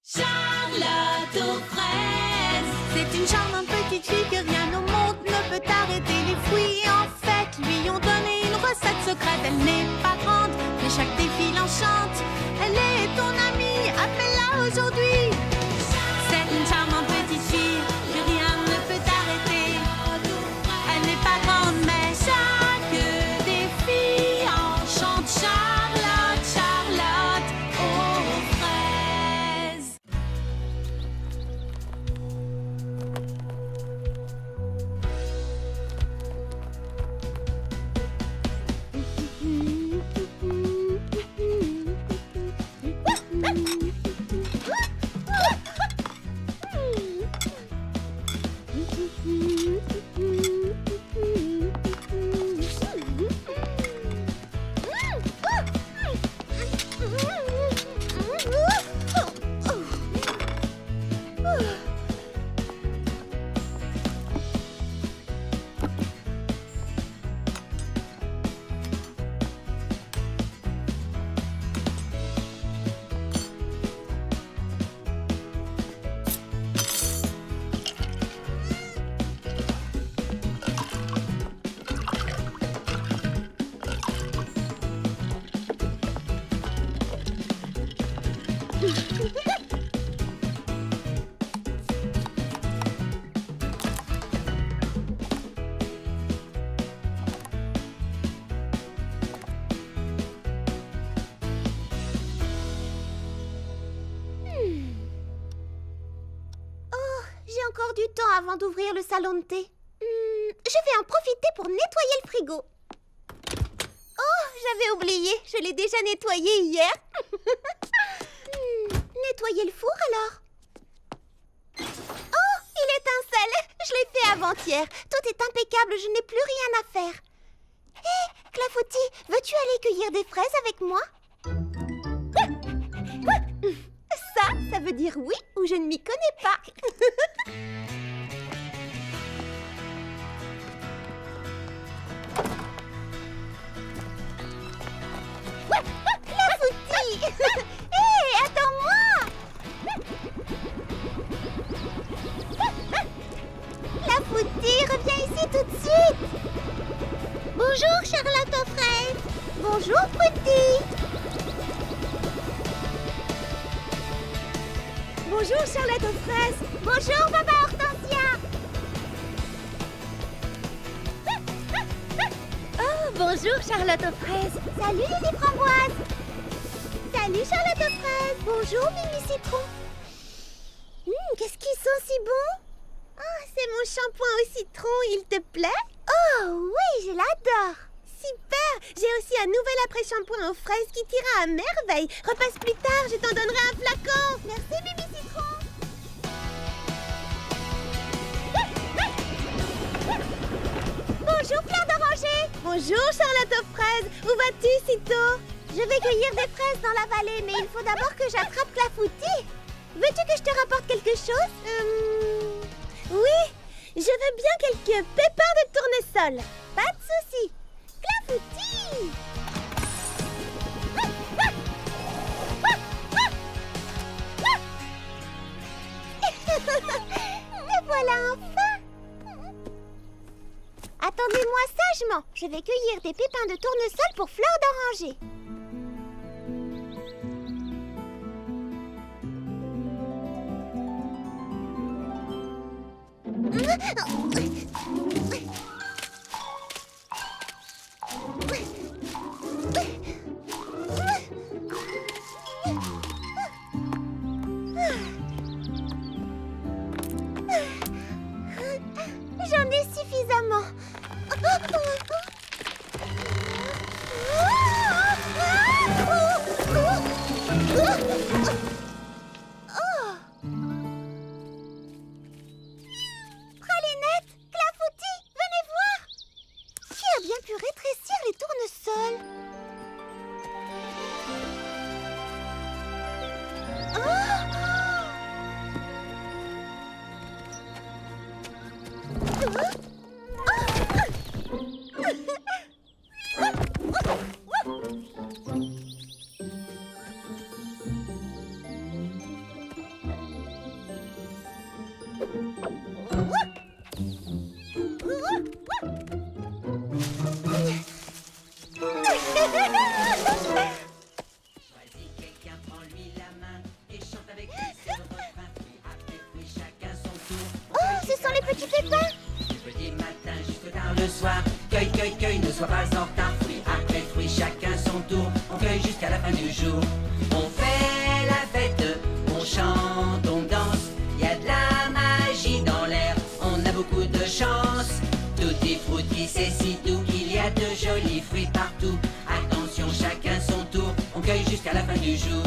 Charlotte aux fraises. C'est une charmante petite fille que rien au monde ne peut arrêter. Les fruits, en fait, lui ont donné une recette secrète. Elle n'est pas grande, mais chaque défi l'enchante. Elle est ton amie, appelle-la aujourd'hui. C'est une charmante petite fille que rien ne peut arrêter. Elle n'est pas grande, mais chaque défi enchante. Charlotte, Charlotte aux fraises. J'ai encore du temps avant d'ouvrir le salon de thé. Je vais en profiter pour nettoyer le frigo. Oh, j'avais oublié. Je l'ai déjà nettoyé hier. Nettoyer le four alors? Oh, il étincelle. Je l'ai fait avant-hier. Tout est impeccable. Je n'ai plus rien à faire. Hé, Clafoutis, veux-tu aller cueillir des fraises avec moi? Ça veut dire oui ou je ne m'y connais pas. Clafoutis! Hé, attends-moi! Clafoutis, reviens ici tout de suite! Bonjour, Charlotte aux fraises! Bonjour, Petit! Bonjour, Charlotte aux fraises! Bonjour, Papa Hortensia! Oh, bonjour, Charlotte aux fraises! Salut, Lily Framboise! Salut, Charlotte aux fraises! Bonjour, Mimi Citron! Qu'est-ce qui sent si bon? Oh, c'est mon shampoing au citron, il te plaît? Oh, oui, je l'adore! Super! J'ai aussi un nouvel après-shampoing aux fraises qui t'ira à merveille. Repasse plus tard, je t'en donnerai un flacon. Merci, Mimi Citron. Bonjour, Fleur d'Oranger. Bonjour, Charlotte aux fraises. Où vas-tu si tôt? Je vais cueillir des fraises dans la vallée, mais il faut d'abord que j'attrape Clafoutis. Veux-tu que je te rapporte quelque chose? Oui, je veux bien quelques pépins de tournesol. Pas de souci. Clafoutis! Me voilà enfin! Attendez-moi sagement. Je vais cueillir des pépins de tournesol pour Fleur d'Oranger. J'en ai suffisamment. Pralinette, Clafoutis, Choisis quelqu'un, prends-lui la main et chante avec lui ce refrain. Fruit après fruit, chacun son tour. Oh, ce sont les petits pépins. Du petit matin jusqu'au tard le soir. Cueille, cueille, cueille, ne sois pas en retard. Fruit après fruit, chacun son tour. On cueille jusqu'à la fin du jour. On fait la fête, on chante, on danse. Y a de la magie dans l'air, on a beaucoup de chance. Tutti frutti, c'est si doux qu'il y a de jolis fruits partout. Attention, chacun son tour, on cueille jusqu'à la fin du jour.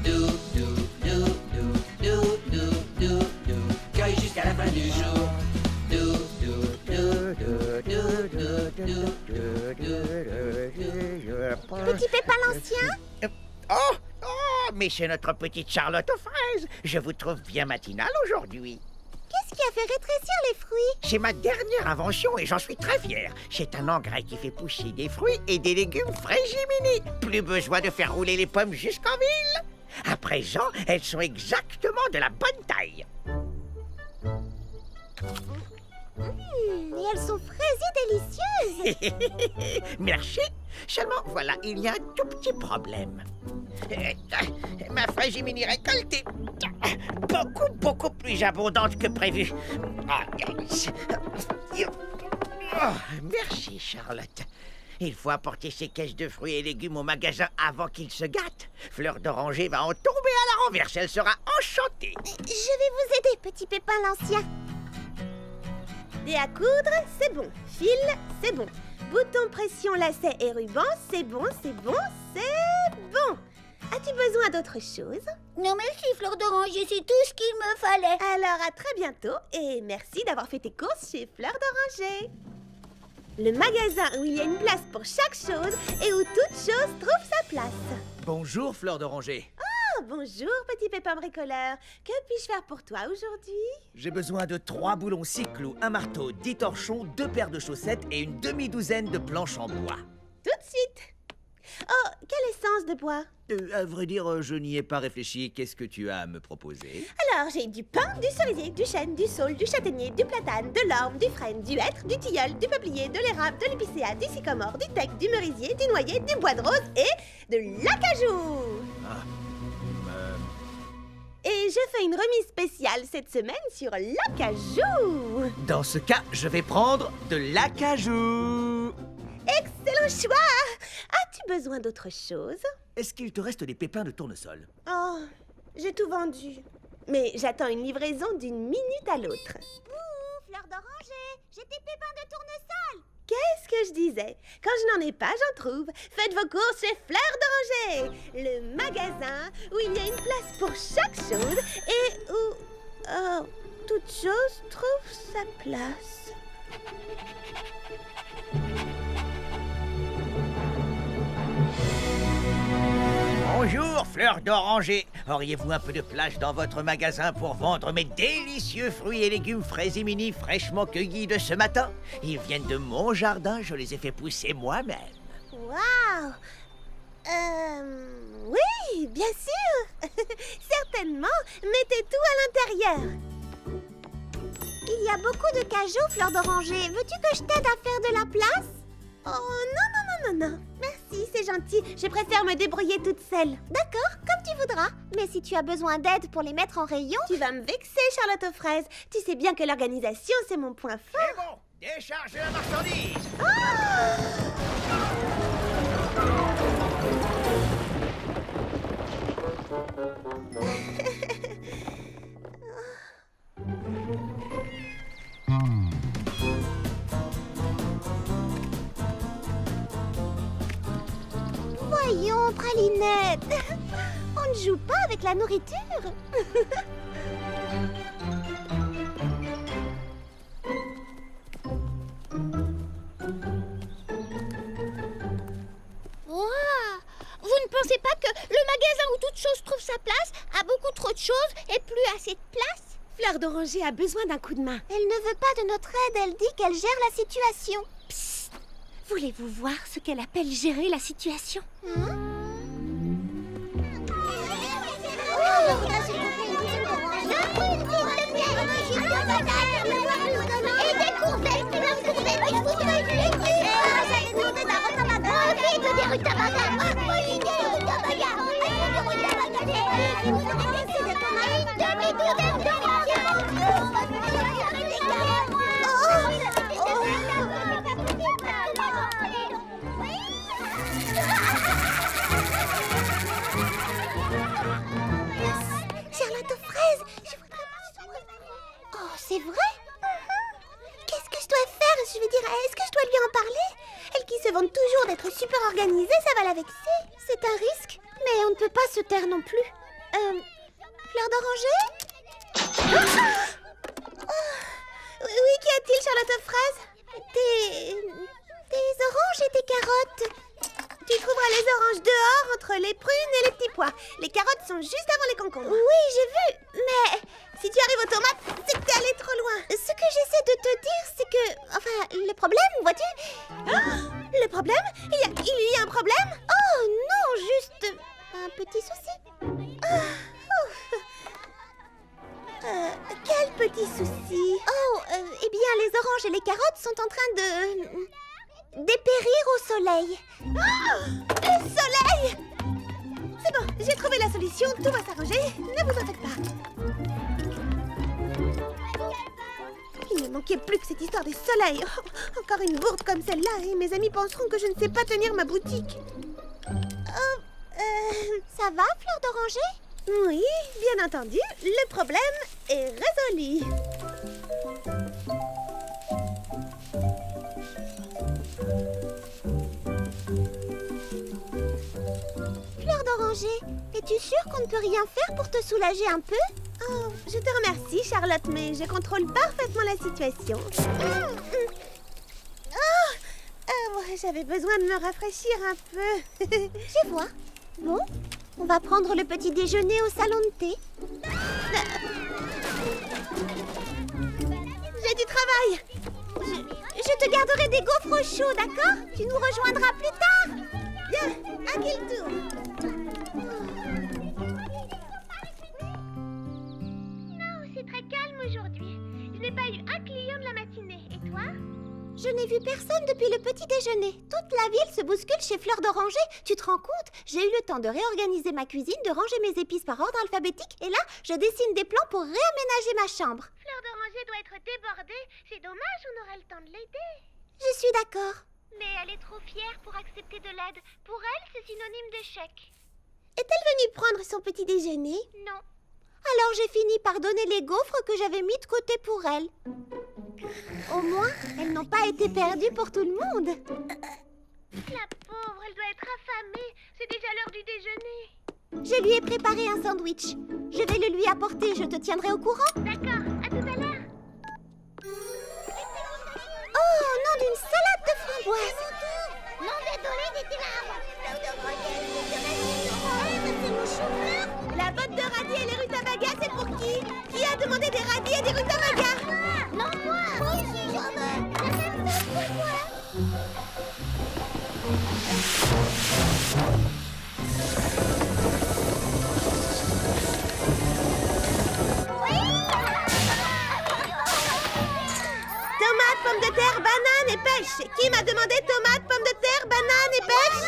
Dou, dou, dou, dou, dou, dou, dou, dou. Cueille jusqu'à la fin du jour. Dou, dou, dou, dou, dou, dou, dou, dou, dou. Petit pépin l'ancien. Oh, oh, mais c'est notre petite Charlotte aux fraises. Je vous trouve bien matinale aujourd'hui. Qu'est-ce qui a fait rétrécir les fruits? C'est ma dernière invention et j'en suis très fier. C'est un engrais qui fait pousser des fruits et des légumes frégiminis. Plus besoin de faire rouler les pommes jusqu'en ville. À présent, elles sont exactement de la bonne taille. Et elles sont fraisies délicieuses. Merci. Seulement, voilà, il y a un tout petit problème. Ma frégimini récoltée, beaucoup plus abondante que prévu. Oh, merci, Charlotte. Il faut apporter ces caisses de fruits et légumes au magasin avant qu'ils se gâtent. Fleur d'oranger va en tomber à la renverse. Elle sera enchantée. Je vais vous aider, petit pépin l'ancien. Dé à coudre, c'est bon. Fil, c'est bon. Bouton, pression, lacet et ruban, c'est bon, c'est bon, c'est bon. As-tu besoin d'autre chose? Non merci, Fleur d'Oranger, c'est tout ce qu'il me fallait. Alors à très bientôt et merci d'avoir fait tes courses chez Fleur d'Oranger. Le magasin où il y a une place pour chaque chose et où toute chose trouve sa place. Bonjour, Fleur d'Oranger. Oh, bonjour, petit pépin bricoleur. Que puis-je faire pour toi aujourd'hui? J'ai besoin de 3 boulons 6 clous, un marteau, 10 torchons, 2 paires de chaussettes et une demi-douzaine de planches en bois. Tout de suite. Oh, quelle essence de bois? À vrai dire, je n'y ai pas réfléchi. Qu'est-ce que tu as à me proposer? Alors, j'ai du pin, du cerisier, du chêne, du saule, du châtaignier, du platane, de l'orme, du frêne, du hêtre, du tilleul, du peuplier, de l'érable, de l'épicéa, du sycomore, du teck, du merisier, du noyer, du bois de rose et de l'acajou. Et je fais une remise spéciale cette semaine sur l'acajou. Dans ce cas, je vais prendre de l'acajou. Excellent choix. As-tu besoin d'autre chose? Est-ce qu'il te reste des pépins de tournesol? Oh, j'ai tout vendu. Mais j'attends une livraison d'une minute à l'autre. Ouh, Fleur d'Oranger, j'ai tes pépins de tournesol. Qu'est-ce que je disais? Quand je n'en ai pas, j'en trouve. Faites vos courses chez Fleur d'Oranger, le magasin où il y a une place pour chaque chose et où toute chose trouve sa place. Bonjour, Fleur d'Oranger. Auriez-vous un peu de place dans votre magasin pour vendre mes délicieux fruits et légumes frais et mini fraîchement cueillis de ce matin? Ils viennent de mon jardin, je les ai fait pousser moi-même. Waouh! Oui, bien sûr. Certainement. Mettez tout à l'intérieur. Il y a beaucoup de cajou, Fleur d'Oranger. Veux-tu que je t'aide à faire de la place? Oh non. Merci, c'est gentil. Je préfère me débrouiller toute seule. D'accord, comme tu voudras. Mais si tu as besoin d'aide pour les mettre en rayon... Tu vas me vexer, Charlotte aux fraises. Tu sais bien que l'organisation, c'est mon point fort. C'est bon, déchargez la marchandise. Voyons, Pralinette. On ne joue pas avec la nourriture. Vous ne pensez pas que le magasin où toute chose trouve sa place a beaucoup trop de choses et plus assez de place? Fleur d'Oranger a besoin d'un coup de main. Elle ne veut pas de notre aide, elle dit qu'elle gère la situation. Psst. Voulez-vous voir ce qu'elle appelle gérer la situation? Charlotte aux fraises, je voudrais... Oh, c'est vrai? Qu'est-ce que je dois faire? Je veux dire, est-ce que je dois lui en parler? Elle qui se vante toujours d'être super organisée, ça va la vexer. C'est un risque, mais on ne peut pas se taire non plus. Fleur d'oranger? Oui, qu'y a-t-il, Charlotte aux fraises? Des oranges et des carottes. Tu trouveras les oranges dehors, entre les prunes et les petits pois. Les carottes sont juste avant les concombres. Oui, j'ai vu, mais si tu arrives aux tomates, c'est que t'es allé trop loin. Ce que j'essaie de te dire, c'est que... Enfin, le problème, vois-tu? Le problème? Il y a un problème? Oh non, juste un petit souci. Quel petit souci? Oh, eh bien, les oranges et les carottes sont en train de... dépérir au soleil. Le soleil! C'est bon, j'ai trouvé la solution, tout va s'arranger, ne vous en faites pas. Il ne manquait plus que cette histoire de soleil. Oh, encore une bourde comme celle-là et mes amis penseront que je ne sais pas tenir ma boutique. Ça va, Fleur d'oranger? Oui, bien entendu, le problème est résolu. Fleur d'oranger, es-tu sûre qu'on ne peut rien faire pour te soulager un peu? Oh, je te remercie, Charlotte, mais je contrôle parfaitement la situation. J'avais besoin de me rafraîchir un peu. Je vois. Bon, on va prendre le petit déjeuner au salon de thé. J'ai du travail. Je te garderai des gaufres chauds, d'accord? Tu nous rejoindras plus tard. Bien, à quel tour? Non, c'est très calme aujourd'hui. Je n'ai pas eu un client de la matinée. Et toi? Je n'ai vu personne depuis le petit déjeuner. Toute la ville se bouscule chez Fleur d'oranger. Tu te rends compte? J'ai eu le temps de réorganiser ma cuisine, de ranger mes épices par ordre alphabétique. Et là, je dessine des plans pour réaménager ma chambre. Fleur d'oranger doit être débordée. C'est dommage, on aurait le temps de l'aider. Je suis d'accord. Mais elle est trop fière pour accepter de l'aide. Pour elle, c'est synonyme d'échec. Est-elle venue prendre son petit déjeuner? Non. Alors j'ai fini par donner les gaufres que j'avais mis de côté pour elle. Au moins, elles n'ont pas été perdues pour tout le monde. La pauvre, elle doit être affamée. C'est déjà l'heure du déjeuner. Je lui ai préparé un sandwich. Je vais le lui apporter, je te tiendrai au courant. D'accord, à tout à l'heure. Oh, non d'une salade de framboises. Non, désolé, j'étais là. La botte de radis et les rutabagas, c'est pour qui? Qui a demandé des radis et des rutabagas? Non, moi. Moi aussi, j'en veux. Pourquoi? Tomates, pommes de terre, bananes et pêche. Qui m'a demandé tomates, pommes de terre, bananes et pêche?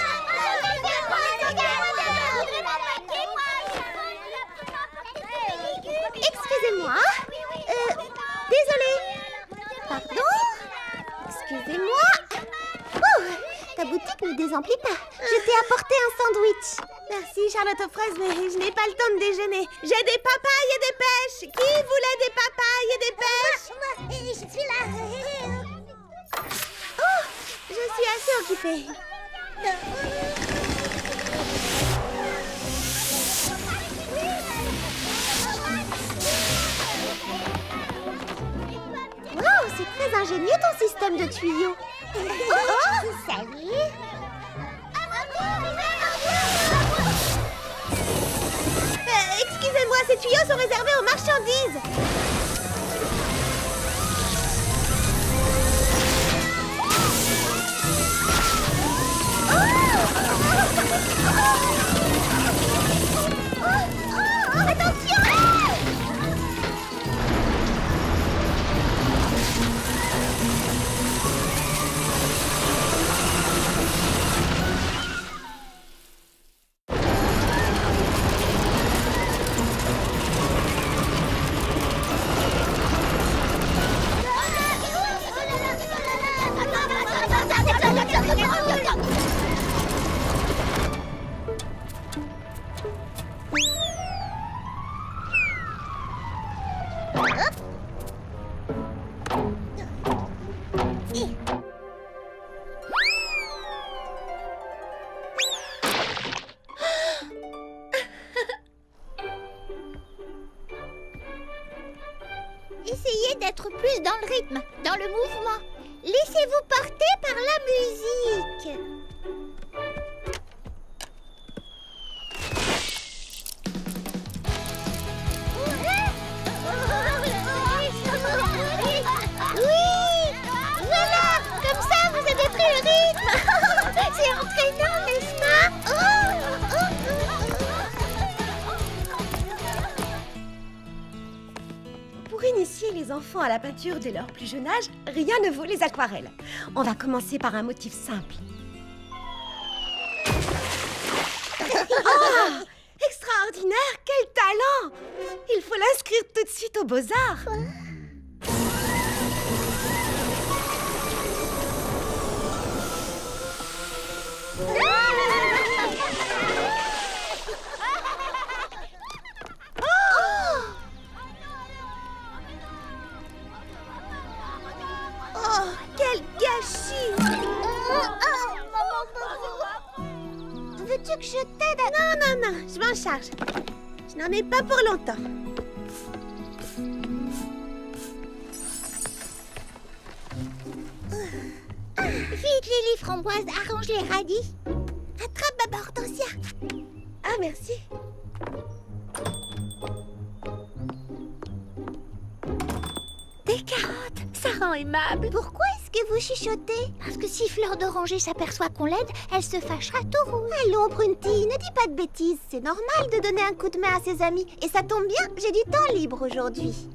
Excusez-moi. Désolée. Pardon? Excusez-moi. Oh, ta boutique ne désemplit pas. Je t'ai apporté un sandwich. Merci, Charlotte aux fraises, mais je n'ai pas le temps de déjeuner. J'ai des papayes et des pêches. Qui voulait des papayes et des pêches? Je suis là. Oh, je suis assez occupée. Wow, c'est très ingénieux ton système de tuyaux. Oh, Salut. excusez-moi, ces tuyaux sont réservés aux marchandises. Essayez d'être plus dans le rythme, dans le mouvement. Laissez-vous porter par la musique. Oui, voilà, comme ça vous avez pris le rythme. C'est entraînant, n'est-ce pas? Pour initier les enfants à la peinture dès leur plus jeune âge, rien ne vaut les aquarelles. On va commencer par un motif simple. Ah! Extraordinaire! Quel talent! Il faut l'inscrire tout de suite aux Beaux-Arts. Oh, quel gâchis! Veux-tu que je t'aide à... Non, je m'en charge. Je n'en ai pas pour longtemps. Vite, Lily Framboise, arrange les radis. Attrape Baba Hortensia. Ah, merci. Des carottes, ça rend aimable. Pourquoi est-ce que vous chuchotez? Parce que si Fleur d'Oranger s'aperçoit qu'on l'aide, elle se fâchera tout rouge. Allons, Brunty, ne dis pas de bêtises. C'est normal de donner un coup de main à ses amis. Et ça tombe bien, j'ai du temps libre aujourd'hui.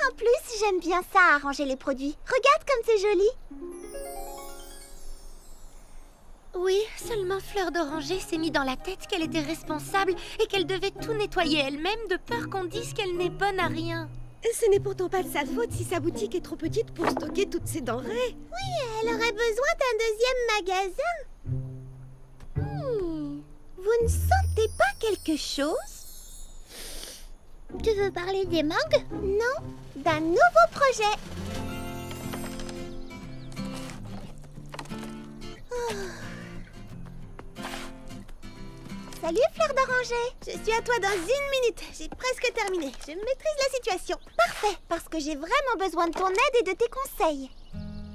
En plus, j'aime bien ça, arranger les produits. Regarde comme c'est joli. Oui, seulement Fleur d'Oranger s'est mis dans la tête qu'elle était responsable et qu'elle devait tout nettoyer elle-même de peur qu'on dise qu'elle n'est bonne à rien. Ce n'est pourtant pas de sa faute si sa boutique est trop petite pour stocker toutes ses denrées. Elle aurait besoin d'un deuxième magasin. Vous ne sentez pas quelque chose? Tu veux parler des mangues? Non, d'un nouveau projet. Salut Fleur d'Oranger. Je suis à toi dans 1 minute. J'ai presque terminé. Je maîtrise la situation. Parfait, parce que j'ai vraiment besoin de ton aide et de tes conseils.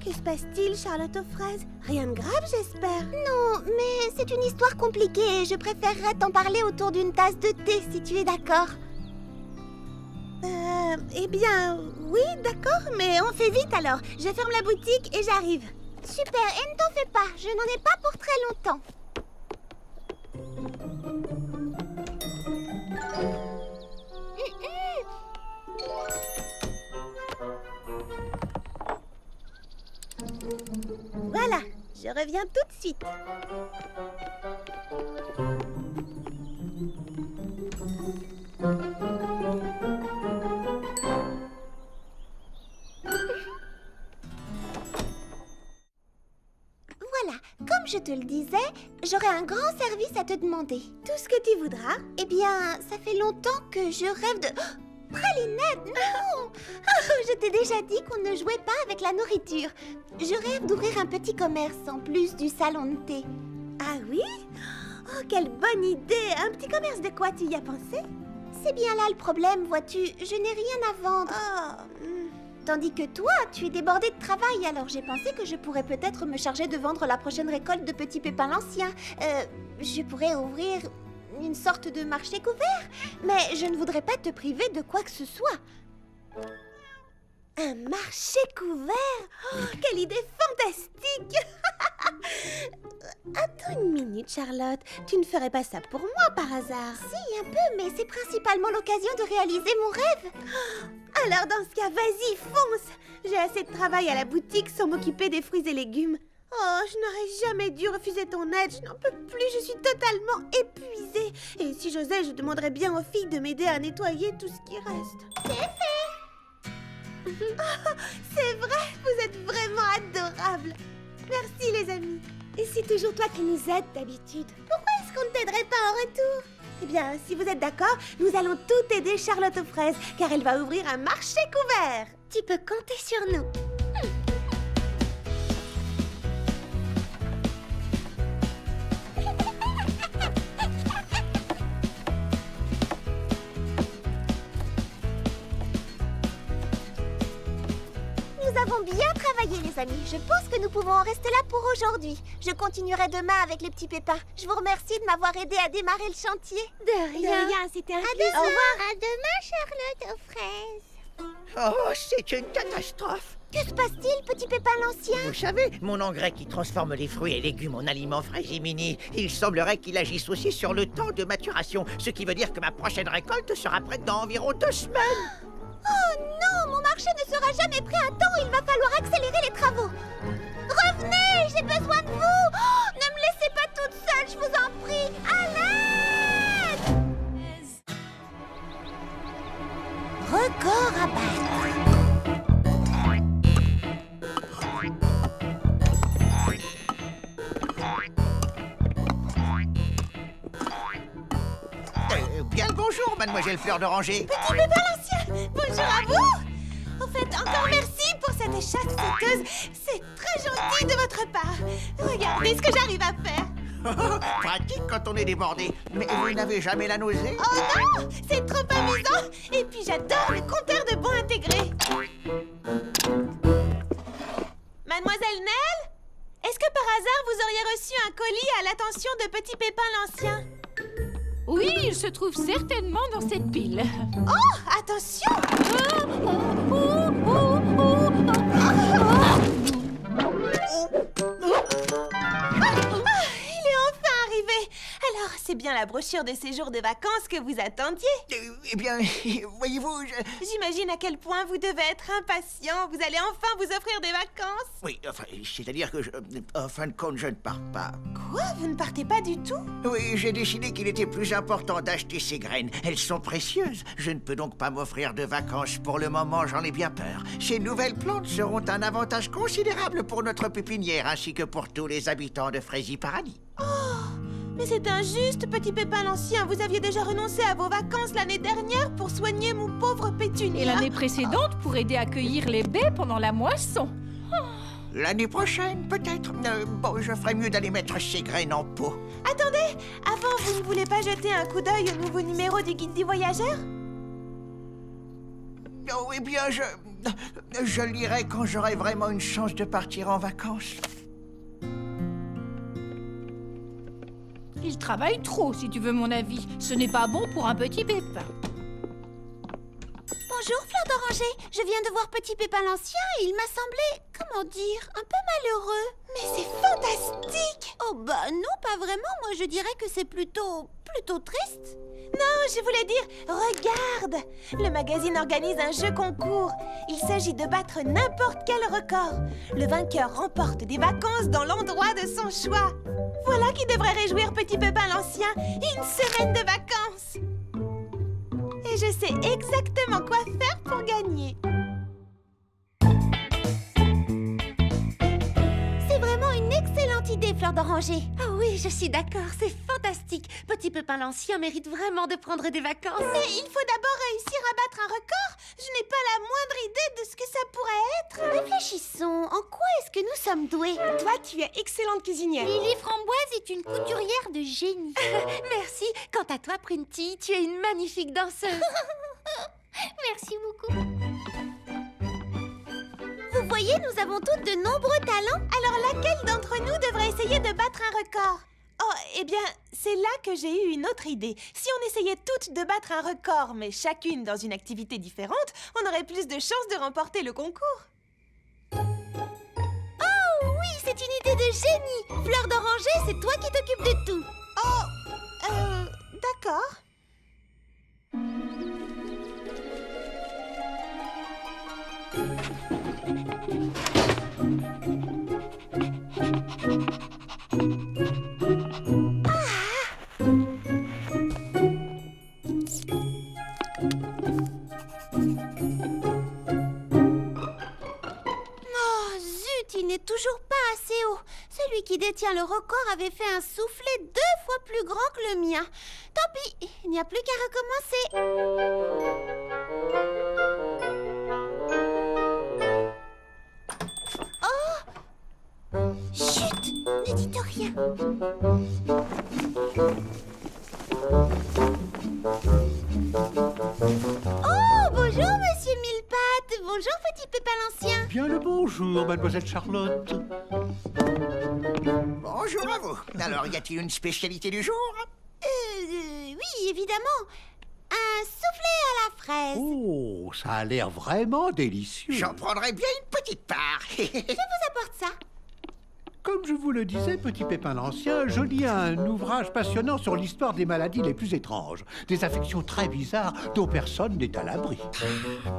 Que se passe-t-il, Charlotte aux fraises? Rien de grave, j'espère. Non, mais c'est une histoire compliquée et je préférerais t'en parler autour d'une tasse de thé, si tu es d'accord. Eh bien, oui, d'accord, mais on fait vite alors. Je ferme la boutique et j'arrive. Super, et ne t'en fais pas, je n'en ai pas pour très longtemps. Voilà, je reviens tout de suite. Voilà, comme je te le disais, j'aurai un grand service à te demander. Tout ce que tu voudras. Eh bien, ça fait longtemps que je rêve de... Oh, Pralinette, non! Oh, je t'ai déjà dit qu'on ne jouait pas avec la nourriture. Je rêve d'ouvrir un petit commerce en plus du salon de thé. Ah oui? Oh, quelle bonne idée! Un petit commerce de quoi, tu y as pensé? C'est bien là le problème, vois-tu. Je n'ai rien à vendre. Tandis que toi, tu es débordée de travail, alors j'ai pensé que je pourrais peut-être me charger de vendre la prochaine récolte de petits pépins l'ancien. Je pourrais ouvrir une sorte de marché couvert, mais je ne voudrais pas te priver de quoi que ce soit. Un marché couvert? Oh, quelle idée fantastique! Attends une minute, Charlotte. Tu ne ferais pas ça pour moi par hasard? Si, un peu, mais c'est principalement l'occasion de réaliser mon rêve. Alors dans ce cas, vas-y, fonce! J'ai assez de travail à la boutique sans m'occuper des fruits et légumes. Oh, je n'aurais jamais dû refuser ton aide. Je n'en peux plus, je suis totalement épuisée. Et si j'osais, je demanderais bien aux filles de m'aider à nettoyer tout ce qui reste. C'est fait! Oh, c'est vrai, vous êtes vraiment adorables. Merci les amis. Et c'est toujours toi qui nous aides d'habitude. Pourquoi est-ce qu'on ne t'aiderait pas en retour? Eh bien, si vous êtes d'accord, nous allons tout aider Charlotte aux fraises, car elle va ouvrir un marché couvert. Tu peux compter sur nous. avons bien travaillé, les amis. Je pense que nous pouvons en rester là pour aujourd'hui. Je continuerai demain avec les petits pépins. Je vous remercie de m'avoir aidé à démarrer le chantier. De rien. C'était un À plaisir. demain. À demain, Charlotte aux fraises. Oh, c'est une catastrophe. Que se passe-t-il, petit pépin l'ancien? Vous savez, mon engrais qui transforme les fruits et légumes en aliments Fraisimini, il semblerait qu'il agisse aussi sur le temps de maturation, ce qui veut dire que ma prochaine récolte sera prête dans environ 2 semaines. Oh non, mon marché ne sera jamais prêt à temps. Il va falloir accélérer les travaux. Revenez, j'ai besoin de vous. Oh, ne me laissez pas toute seule, je vous en prie. À l'aide! Record à battre. Bien le bonjour, mademoiselle Fleur d'Oranger. Petit pépin l'ancien, bonjour à vous. Au fait, encore merci pour cette échasse sauteuse. C'est très gentil de votre part. Regardez ce que j'arrive à faire. Pratique quand on est débordé. Mais vous n'avez jamais la nausée? Oh non, c'est trop amusant. Et puis j'adore le compteur de bons intégré. Mademoiselle Nell, est-ce que par hasard vous auriez reçu un colis à l'attention de Petit Pépin l'ancien? Oui, il se trouve certainement dans cette pile. Oh, attention! Il est enfin arrivé. Alors, c'est bien la brochure de séjour de vacances que vous attendiez? Eh bien, voyez-vous, J'imagine à quel point vous devez être impatient. Vous allez enfin vous offrir des vacances. Oui, enfin, c'est-à-dire que en fin de compte, je ne pars pas. Quoi? Vous ne partez pas du tout? Oui, j'ai décidé qu'il était plus important d'acheter ces graines. Elles sont précieuses. Je ne peux donc pas m'offrir de vacances. Pour le moment, j'en ai bien peur. Ces nouvelles plantes seront un avantage considérable pour notre pépinière ainsi que pour tous les habitants de Fraisy Paradis. Mais c'est injuste, Petit Pépin l'ancien. Vous aviez déjà renoncé à vos vacances l'année dernière pour soigner mon pauvre Pétunia. Et l'année précédente pour aider à cueillir les baies pendant la moisson. L'année prochaine, peut-être. Bon, je ferais mieux d'aller mettre ces graines en pot. Attendez, avant, vous ne voulez pas jeter un coup d'œil au nouveau numéro du Guide du Voyageur? Oh, eh bien, je lirai quand j'aurai vraiment une chance de partir en vacances. Il travaille trop, si tu veux mon avis. Ce n'est pas bon pour un petit pépin. Bonjour, Fleur d'Oranger. Je viens de voir Petit Pépin l'ancien et il m'a semblé, comment dire, un peu malheureux. Mais c'est fantastique! Oh bah non, pas vraiment. Moi, je dirais que c'est plutôt triste. Non, je voulais dire, regarde! Le magazine organise un jeu concours. Il s'agit de battre n'importe quel record. Le vainqueur remporte des vacances dans l'endroit de son choix. Voilà qui devrait réjouir Petit Pépin l'ancien. Une semaine de vacances! Et je sais exactement quoi faire pour gagner. C'est vraiment une excellente idée, Fleur d'Oranger. Ah oui, je suis d'accord, c'est fantastique. Petit Pépin l'ancien mérite vraiment de prendre des vacances. Mais il faut d'abord réussir à battre un record. Je n'ai pas la moindre idée de ce que ça pourrait être. Réfléchissons, en quoi est-ce que nous sommes doués? Toi, tu es excellente cuisinière. Lily Framboise est une couturière de génie. Merci. Quant à toi, Printy, tu es une magnifique danseuse. Merci beaucoup. Vous voyez, nous avons toutes de nombreux talents. Alors laquelle d'entre nous devrait essayer de battre un record? Oh, eh bien, c'est là que j'ai eu une autre idée. Si on essayait toutes de battre un record, mais chacune dans une activité différente, on aurait plus de chances de remporter le concours. Oh oui, c'est une idée de génie. Fleur d'Oranger, c'est toi qui t'occupes de tout. D'accord. Oh zut, il n'est toujours pas assez haut. Celui qui détient le record avait fait un soufflet 2 fois plus grand que le mien. Tant pis, il n'y a plus qu'à recommencer. Oh! Chut! Ne dites rien. Oh, bonjour, Monsieur Millepattes. Bonjour, Petit Pépin l'ancien. bien le bonjour, mademoiselle Charlotte. Bonjour à vous. Alors, y a-t-il une spécialité du jour? Oui, évidemment. Un soufflé à la fraise. Oh, ça a l'air vraiment délicieux. J'en prendrai bien une petite part. Je vous apporte ça. Comme je vous le disais, petit Pépin l'Ancien, je lis un ouvrage passionnant sur l'histoire des maladies les plus étranges. Des affections très bizarres dont personne n'est à l'abri.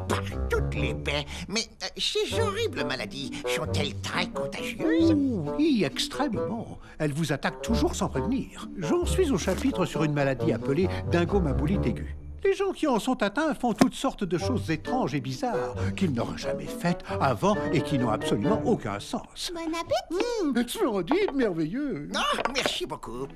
Par toutes les baies. Mais ces horribles maladies sont-elles très contagieuses? Oh, oui, extrêmement. Elles vous attaquent toujours sans prévenir. J'en suis au chapitre sur une maladie appelée dingomaboulite aiguë. Les gens qui en sont atteints font toutes sortes de choses étranges et bizarres qu'ils n'auraient jamais faites avant et qui n'ont absolument aucun sens. Bon appétit. Splendide, merveilleux. Non, merci beaucoup.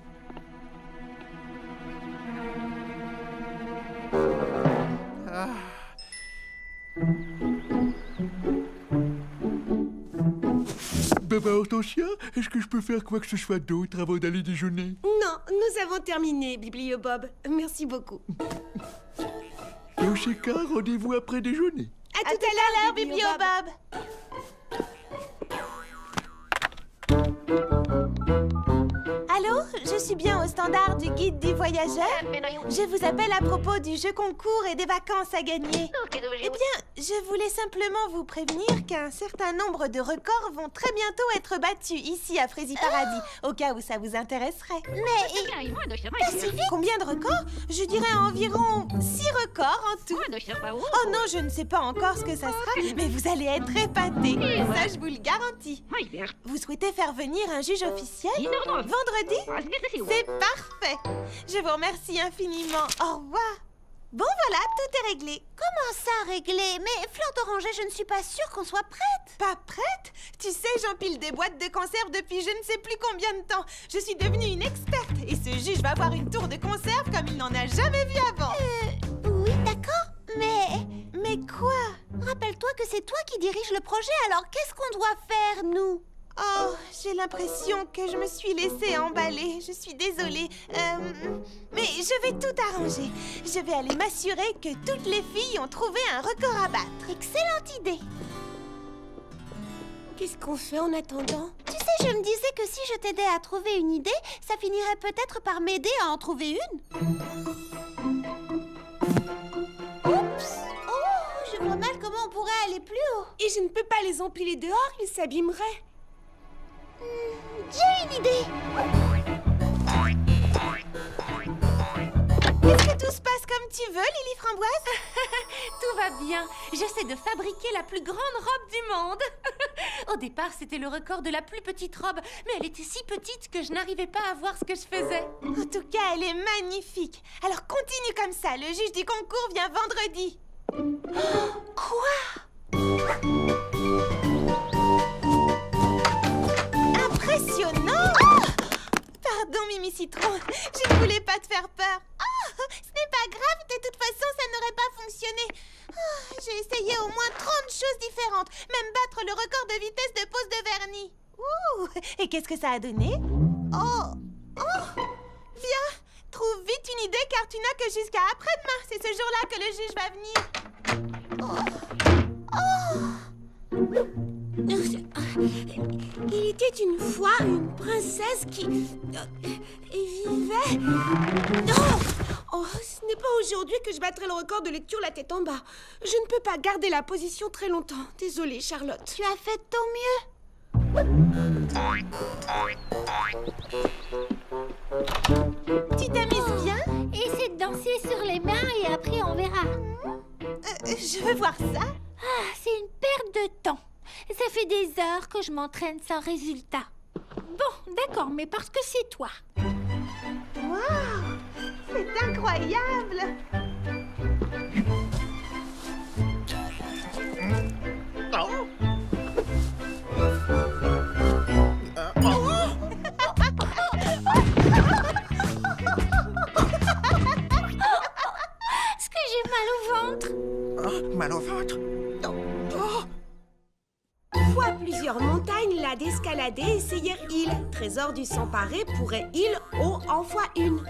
Maman Hortensia, est-ce que je peux faire quoi que ce soit d'autre avant d'aller déjeuner? Non, nous avons terminé, Bibliobob. Merci beaucoup. Dans ces cas, rendez-vous après déjeuner. À tout à l'heure, Bibliobob. Allô, je suis bien au standard du guide du voyageur. Je vous appelle à propos du jeu concours et des vacances à gagner. Eh bien, je voulais simplement vous prévenir qu'un certain nombre de records vont très bientôt être battus ici à Frézy Paradis, au cas où ça vous intéresserait. Mais Pas si vite. Combien de records? Je dirais environ 6 records en tout. Oh non, je ne sais pas encore ce que ça sera, mais vous allez être épatés. Ça, je vous le garantis. Vous souhaitez faire venir un juge officiel? Vendredi? C'est parfait. Je vous remercie infiniment. Au revoir. Bon voilà, tout est réglé. comment ça réglé? Mais Fleur d'Oranger, je ne suis pas sûre qu'on soit prête. Pas prête? Tu sais, j'empile des boîtes de conserve depuis je ne sais plus combien de temps. Je suis devenue une experte et ce juge va avoir une tour de conserve comme il n'en a jamais vu avant. Oui, d'accord, mais... Mais quoi? Rappelle-toi que c'est toi qui dirige le projet, alors qu'est-ce qu'on doit faire, nous? Oh, j'ai l'impression que je me suis laissée emballer. Je suis désolée. Mais je vais tout arranger. Je vais aller m'assurer que toutes les filles ont trouvé un record à battre. Excellente idée. Qu'est-ce qu'on fait en attendant? Tu sais, je me disais que si je t'aidais à trouver une idée, ça finirait peut-être par m'aider à en trouver une. Oups! Oh, je vois mal comment on pourrait aller plus haut. Et je ne peux pas les empiler dehors, ils s'abîmeraient. J'ai une idée. Est-ce que tout se passe comme tu veux, Lily Framboise? Tout va bien. J'essaie de fabriquer la plus grande robe du monde. Au départ, c'était le record de la plus petite robe, mais elle était si petite que je n'arrivais pas à voir ce que je faisais. En tout cas, elle est magnifique. Alors continue comme ça, le juge du concours vient vendredi. Quoi? Impressionnant! Pardon, Mimi Citron, je ne voulais pas te faire peur. Oh, ce n'est pas grave, de toute façon, ça n'aurait pas fonctionné. Oh, j'ai essayé au moins 30 choses différentes, même battre le record de vitesse de pose de vernis. Ouh, et qu'est-ce que ça a donné? Oh, viens, trouve vite une idée car tu n'as que jusqu'à après-demain. C'est ce jour-là que le juge va venir. Il était une fois une princesse qui vivait... Oh, ce n'est pas aujourd'hui que je battrai le record de lecture la tête en bas. Je ne peux pas garder la position très longtemps. Désolée, Charlotte. Tu as fait de ton mieux. Tu t'amuses bien? Essaie de danser sur les mains et après on verra. Je veux voir ça. Ah, c'est une perte de temps. Ça fait des heures que je m'entraîne sans résultat. Bon, d'accord, mais parce que c'est toi. Waouh! C'est incroyable! Est-ce que j'ai mal au ventre? Oh, mal au ventre? Fois plusieurs montagnes, là d'escalader, essayèrent île. Trésor du sans parer pourrait île, haut en fois une.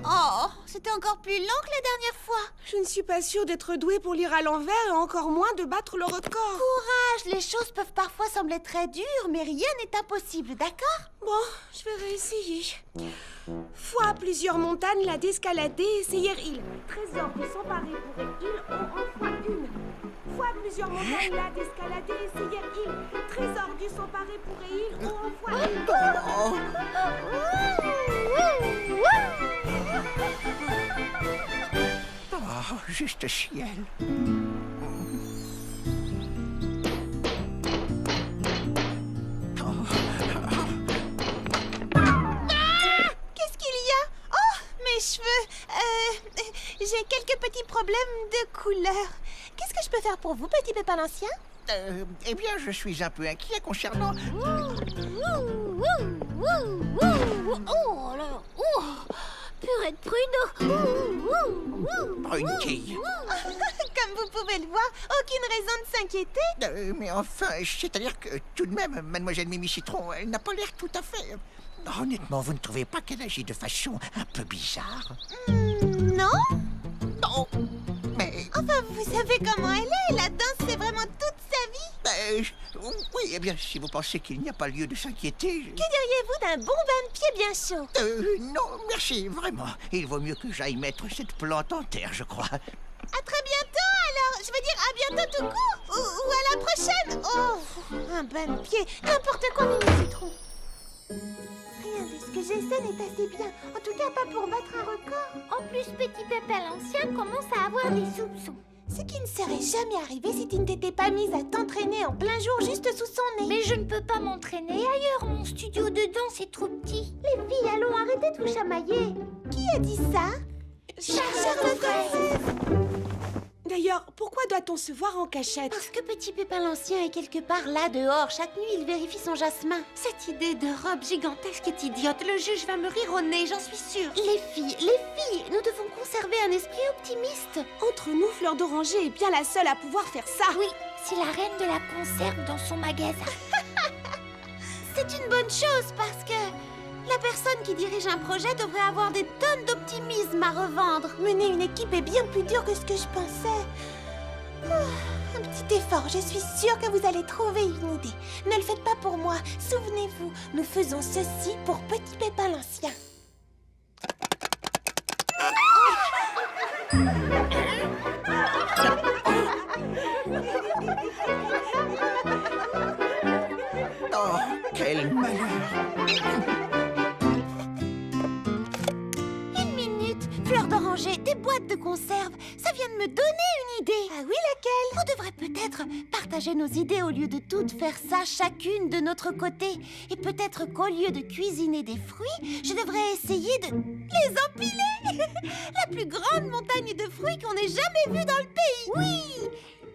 Oh, c'était encore plus lent que la dernière fois. Je ne suis pas sûre d'être douée pour lire à l'envers et encore moins de battre le record. Courage, les choses peuvent parfois sembler très dures, mais rien n'est impossible, d'accord? Bon, je vais réessayer. Fois plusieurs montagnes l'a d'escalader et essayer île. Trésor de s'emparer pour île ont en fois une. Fois plusieurs montagnes l'a d'escalader et essayer île. Trésor du s'emparer pour île ont en fois une. Oh, juste ciel. Qu'est-ce qu'il y a? Oh, mes cheveux. J'ai quelques petits problèmes de couleur. Qu'est-ce que je peux faire pour vous, petit pépin l'ancien? Eh bien, je suis un peu inquiet concernant... Oh là, oh, purée de pruneau. Brunquille. Comme vous pouvez le voir, aucune raison de s'inquiéter. Mais enfin, c'est-à-dire que tout de même, mademoiselle Mimi Citron, elle n'a pas l'air tout à fait... Honnêtement, vous ne trouvez pas qu'elle agit de façon un peu bizarre? Non? Non. Mais... Enfin, vous savez comment elle est. La danse, c'est vraiment toute sa vie. Oui, eh bien, si vous pensez qu'il n'y a pas lieu de s'inquiéter... Que diriez-vous d'un bon bain de pied bien chaud? Non, merci, vraiment. Il vaut mieux que j'aille mettre cette plante en terre, je crois. À très bientôt, alors. Je veux dire à bientôt tout court. Ou à la prochaine. Oh, un bain de pied. N'importe quoi, Mimi Citron. Rien de ce que j'essaie n'est assez bien. En tout cas, pas pour battre un record. En plus, petit pépin l'ancien commence à avoir des soupçons. Ce qui ne serait jamais arrivé si tu ne t'étais pas mise à t'entraîner en plein jour juste sous son nez. Mais je ne peux pas m'entraîner ailleurs. Mon studio de danse est trop petit. Les filles, allons arrêter de vous chamailler. Qui a dit ça? Charlotte Fraise. D'ailleurs, pourquoi doit-on se voir en cachette? Parce que petit pépin l'ancien est quelque part là dehors. Chaque nuit, il vérifie son jasmin. Cette idée de robe gigantesque est idiote. Le juge va me rire au nez, j'en suis sûre. Les filles, nous devons conserver un esprit optimiste. Entre nous, Fleur d'Oranger est bien la seule à pouvoir faire ça. Oui, c'est la reine de la conserve dans son magasin. C'est une bonne chose parce que la personne qui dirige un projet devrait avoir des tonnes d'optimisme à revendre. Mener une équipe est bien plus dur que ce que je pensais. Un petit effort, je suis sûre que vous allez trouver une idée. Ne le faites pas pour moi. Souvenez-vous, nous faisons ceci pour petit pépin l'ancien. Oh, quel malheur! Fleur d'oranger, des boîtes de conserve, ça vient de me donner une idée. Ah oui, laquelle? On devrait peut-être partager nos idées au lieu de toutes faire ça chacune de notre côté. Et peut-être qu'au lieu de cuisiner des fruits, je devrais essayer de les empiler. La plus grande montagne de fruits qu'on ait jamais vue dans le pays. Oui!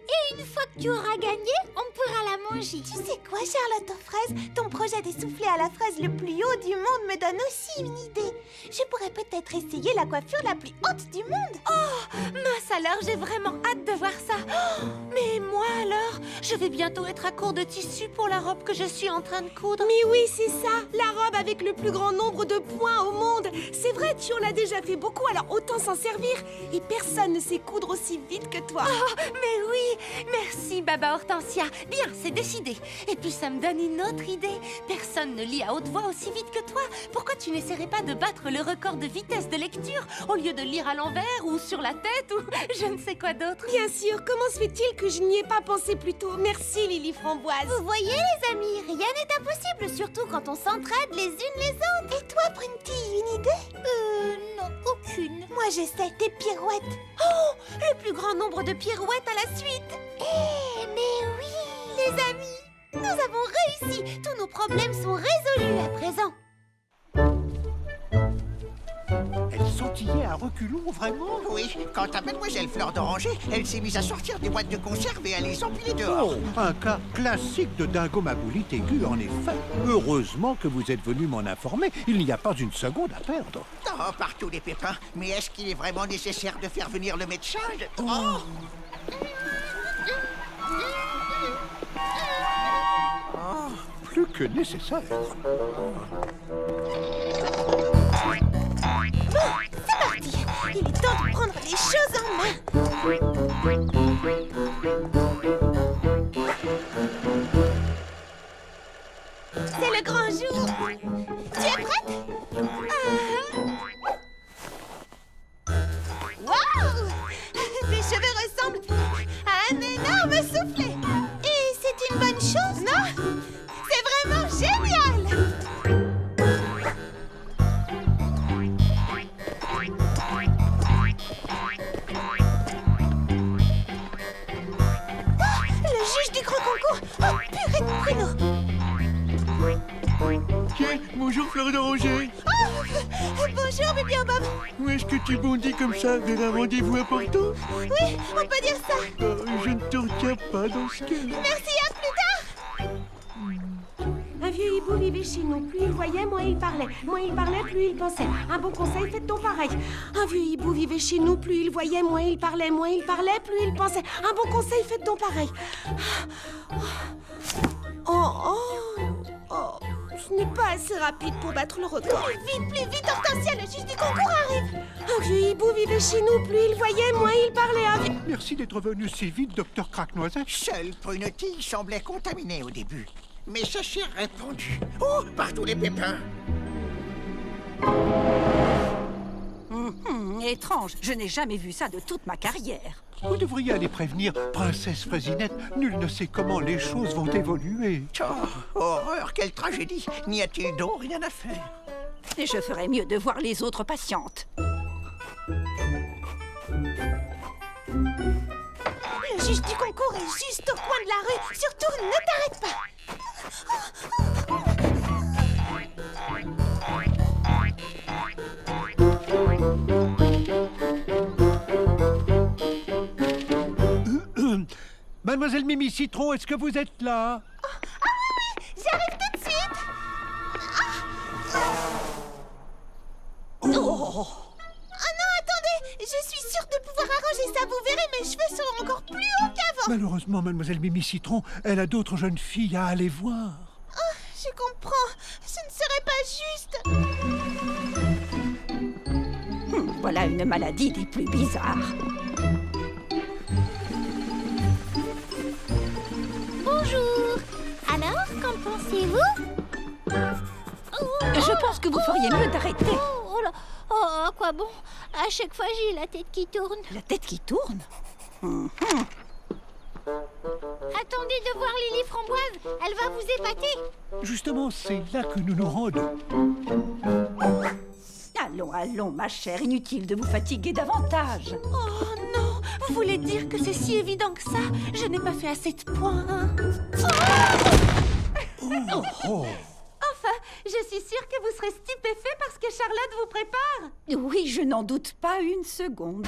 Et une fois que tu auras gagné, on pourra la manger. Tu sais quoi, Charlotte aux fraises? Ton projet des soufflets à la fraise le plus haut du monde me donne aussi une idée. Je pourrais peut-être essayer la coiffure la plus haute du monde. Oh, mince alors, j'ai vraiment hâte de voir ça. Oh, mais moi alors, je vais bientôt être à court de tissu pour la robe que je suis en train de coudre. Mais oui, c'est ça, la robe avec le plus grand nombre de points au monde. C'est vrai, tu en as déjà fait beaucoup, alors autant s'en servir. Et personne ne sait coudre aussi vite que toi. Oh, mais oui, merci Baba Hortensia. Bien, c'est décidé. Et puis ça me donne une autre idée. Personne ne lit à haute voix aussi vite que toi. Pourquoi tu n'essaierais pas de battre le record de vitesse de lecture au lieu de lire à l'envers ou sur la tête ou je ne sais quoi d'autre? Bien sûr, comment se fait-il que je n'y ai pas pensé plus tôt? Merci Lily Framboise. Vous voyez les amis, rien n'est impossible, surtout quand on s'entraide les unes les autres. Et toi, Brunty, une idée? Non, aucune. Moi j'essaie des pirouettes. Oh, le plus grand nombre de pirouettes à la suite. Mais oui! Les amis, nous avons réussi. Tous nos problèmes sont résolus à présent. Elle sautillait à reculons, vraiment? Oui, quant à mademoiselle Fleur d'Oranger, elle s'est mise à sortir des boîtes de conserve et à les empiler dehors. Oh, un cas classique de dingo maboulite aiguë, en effet. Heureusement que vous êtes venu m'en informer. Il n'y a pas une seconde à perdre. Oh, partout les pépins. Mais est-ce qu'il est vraiment nécessaire de faire venir le médecin? Oh! Plus que nécessaire. C'est Il est temps de prendre les choses en main. C'est le grand jour. Tu es prête? Waouh! Tes cheveux ressemblent à un énorme soufflet. Et c'est une bonne chose, non? C'est vraiment génial! Oh, le juge du grand concours! Oh, purée de pruneaux! Tiens, bonjour Fleur d'Oranger. Oh, bonjour, bébé Bob. Où est-ce que tu bondis comme ça vers un rendez-vous important? Oui, on peut dire ça. Je ne te retiens pas dans ce cas. Merci, à plus tard. Un vieux hibou vivait chez nous. Plus il voyait, moins il parlait. Moins il parlait, plus il pensait. Un bon conseil, faites donc pareil. Un vieux hibou vivait chez nous. Plus il voyait, moins il parlait. Moins il parlait, plus il pensait. Un bon conseil, faites donc pareil. Oh, ce n'est pas assez rapide pour battre le record. Plus vite, Hortensia, le juge du concours arrive. Un vieux hibou vivait chez nous. Plus il voyait, moins il parlait. Merci d'être venu si vite, docteur Craque-Noisette. Seule Prunetille semblait contaminée au début. Mais ça s'est répandu. Oh, par tous les pépins. Étrange, je n'ai jamais vu ça de toute ma carrière. Vous devriez aller prévenir Princesse Fraisinette. Nul ne sait comment les choses vont évoluer. Oh, horreur, quelle tragédie. N'y a-t-il donc rien à faire? Et je ferais mieux de voir les autres patientes. Le juge du concours est juste au coin de la rue. Surtout, ne t'arrête pas. Mademoiselle Mimi Citron, est-ce que vous êtes là? Oui, j'arrive tout de suite. Oh non, attendez. Je suis sûre de pouvoir arranger ça. Vous verrez, mes cheveux seront encore plus hauts qu'avant. Malheureusement, Mademoiselle Mimi Citron, elle a d'autres jeunes filles à aller voir. Oh, je comprends. Ce ne serait pas juste. Voilà une maladie des plus bizarres. Bonjour. Alors, qu'en pensez-vous? Je pense que vous feriez mieux d'arrêter. Oh là. Oh, à quoi bon? À chaque fois, j'ai la tête qui tourne. La tête qui tourne? Attendez de voir Lily Framboise. Elle va vous épater. Justement, c'est là que nous nous rendons. Allons, ma chère, inutile de vous fatiguer davantage. Oh non, vous voulez dire que c'est si évident que ça? Je n'ai pas fait assez de points. Enfin, je suis sûre que vous serez stupéfait parce que Charlotte vous prépare. Oui, je n'en doute pas une seconde.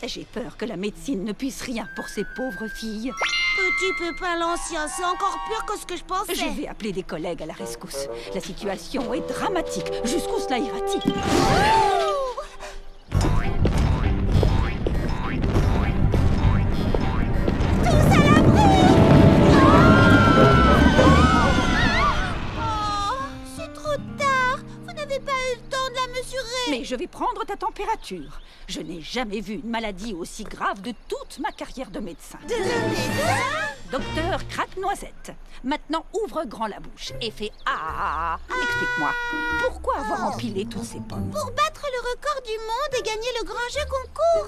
J'ai peur que la médecine ne puisse rien pour ces pauvres filles. Petit Pépin l'Ancien, c'est encore pire que ce que je pensais. Je vais appeler des collègues à la rescousse. La situation est dramatique. Jusqu'où cela ira-t-il? Mais je vais prendre ta température. Je n'ai jamais vu une maladie aussi grave de toute ma carrière de médecin. Docteur Craque-Noisette, maintenant ouvre grand la bouche et fais ah. Explique-moi, pourquoi avoir empilé toutes ces pommes? Pour battre le record du monde et gagner le grand jeu concours.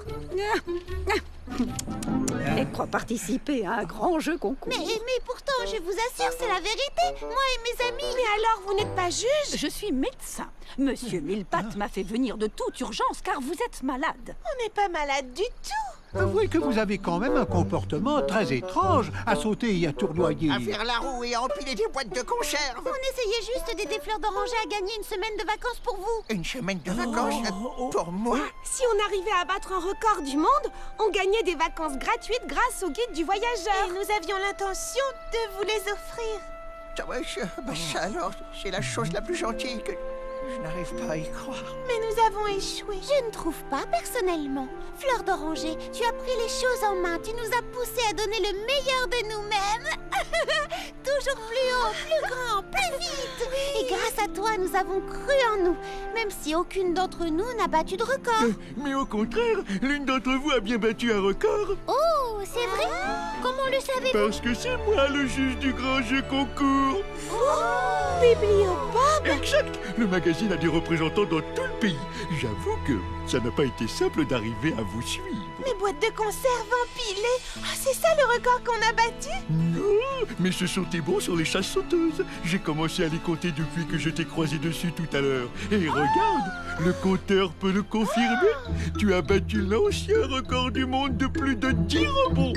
Elle croit participer à un grand jeu concours. Mais pourtant, je vous assure, c'est la vérité. Moi et mes amis. Mais alors, vous n'êtes pas juge? Je suis médecin. Monsieur Millepattes m'a fait venir de toute urgence car vous êtes malade. On n'est pas malade du tout. Avouez que vous avez quand même un comportement très étrange à sauter et à tournoyer. À faire la roue et à empiler des boîtes de conserve. On essayait juste d'aider Fleur d'Oranger à gagner une semaine de vacances pour vous. Une semaine de vacances pour moi? Si on arrivait à battre un record du monde, on gagnait des vacances gratuites grâce au guide du voyageur. Et nous avions l'intention de vous les offrir. Ça alors, c'est la chose la plus gentille que... Je n'arrive pas à y croire. Mais nous avons échoué. Je ne trouve pas, personnellement. Fleur d'Oranger, tu as pris les choses en main. Tu nous as poussés à donner le meilleur de nous-mêmes. Toujours plus haut, plus grand, plus vite. Et grâce à toi, nous avons cru en nous, même si aucune d'entre nous n'a battu de record. Mais au contraire, l'une d'entre vous a bien battu un record. Oh, c'est vrai? Comment le savez-vous? Parce que c'est moi le juge du grand jeu concours. Bibliobob! Exact. Le magazine a des représentants dans tout le pays. J'avoue que ça n'a pas été simple d'arriver à vous suivre. Les boîtes de conserve empilées. Ah, c'est ça le record qu'on a battu? Non, mais ce sont tes bons sur les chasses sauteuses. J'ai commencé à les compter depuis que je t'ai croisé dessus tout à l'heure. Et regarde, le compteur peut le confirmer. Tu as battu l'ancien record du monde de plus de 10 rebonds.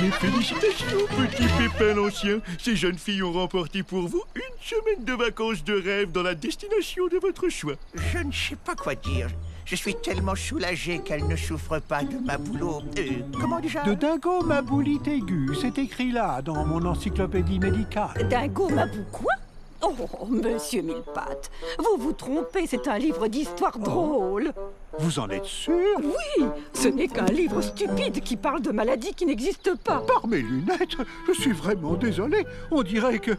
Mes félicitations, petit Pépin l'Ancien. Ces jeunes filles ont remporté pour vous une semaine de vacances de rêve dans la destination de votre choix. Je ne sais pas quoi dire. Je suis tellement soulagé qu'elle ne souffre pas de ma boulot. Comment déjà? De dingomaboulite aiguë, c'est écrit là, dans mon encyclopédie médicale. Dingo-mabou quoi? Oh, monsieur Millepattes, vous vous trompez, c'est un livre d'histoire drôle. Vous en êtes sûr? Oui, ce n'est qu'un livre stupide qui parle de maladies qui n'existent pas. Par mes lunettes, je suis vraiment désolé. On dirait que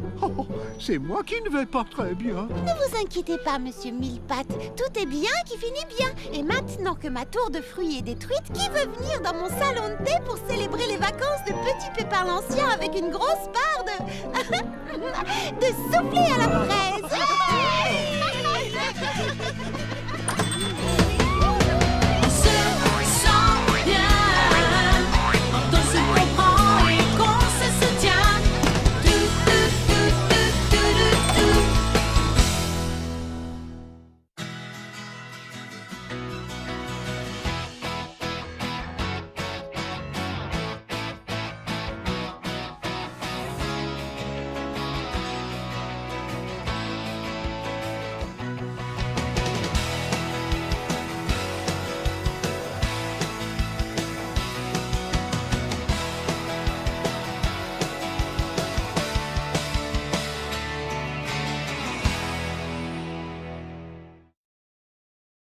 c'est moi qui ne vais pas très bien. Ne vous inquiétez pas, monsieur Millepattes. Tout est bien qui finit bien. Et maintenant que ma tour de fruits est détruite, qui veut venir dans mon salon de thé pour célébrer les vacances de Petit Pépin l'Ancien avec une grosse part de soufflé à la fraise?